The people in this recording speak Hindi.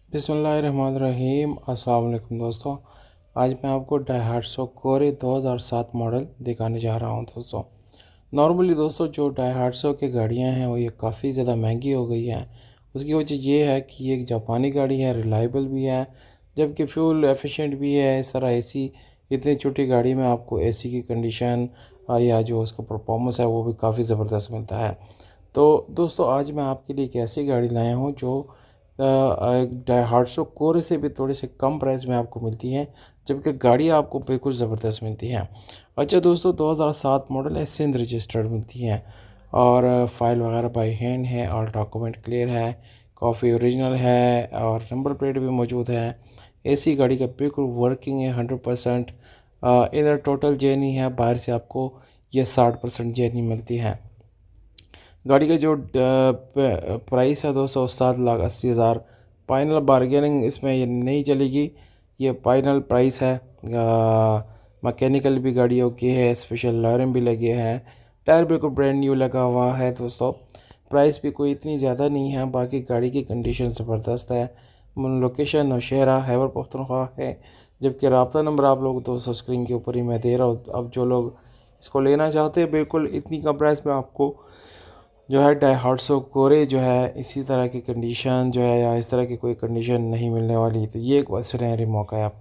बिस्मिल्लाहिर्रहमानिर्रहीम। अस्सलाम वालेकुम दोस्तों। आज मैं आपको डायहाट्सो कोरे 2007 मॉडल दिखाने जा रहा हूं दोस्तों। नॉर्मली दोस्तों जो डायहाट्सो की गाड़ियां हैं वो ये काफ़ी ज़्यादा महंगी हो गई हैं। उसकी वजह ये है कि ये एक जापानी गाड़ी है, रिलायबल भी है, जबकि फ्यूल एफिशिएंट भी है। इस तरह एसी, इतनी छोटी गाड़ी में आपको एसी की कंडीशन या जो उसका परफॉर्मेंस है वो भी काफ़ी ज़बरदस्त मिलता है। तो दोस्तों आज मैं आपके लिए एक ऐसी गाड़ी लाया हूँ जो डायहाट्सो कोरे से भी थोड़े से कम प्राइस में आपको मिलती हैं, जबकि गाड़ी आपको बिल्कुल ज़बरदस्त मिलती हैं। अच्छा दोस्तों, 2007 मॉडल है, सिंध रजिस्टर्ड मिलती हैं और फाइल वगैरह बाई हैंड है और डॉक्यूमेंट क्लियर है, कॉफ़ी ओरिजिनल है और नंबर प्लेट भी मौजूद है। एसी गाड़ी का बिल्कुल वर्किंग है 100%। इधर टोटल जेनी है, बाहर से आपको ये 60% जेनी मिलती है। गाड़ी का जो प्राइस है 207,80,000। फाइनल बारगेनिंग इसमें ये नहीं चलेगी, ये फाइनल प्राइस है। मैकेनिकल भी गाड़ी ओके है, स्पेशल लॉयरम भी लगे हैं, टायर बिल्कुल ब्रांड न्यू लगा हुआ है दोस्तों। प्राइस भी कोई इतनी ज़्यादा नहीं है, बाकी गाड़ी की कंडीशन ज़बरदस्त है। लोकेशन नौशहरा खैबर पख्तूनख्वा है, जबकि रब्ता नंबर आप लोग दोस्तों स्क्रीन के ऊपर ही मैं दे रहा हूँ। अब जो लोग इसको लेना चाहते हैं बिल्कुल इतनी कम प्राइस में आपको जो है डायहाट्सो कोरे जो है इसी तरह की कंडीशन जो है या इस तरह की कोई कंडीशन नहीं मिलने वाली। तो ये एक सुनहरी मौका है आपके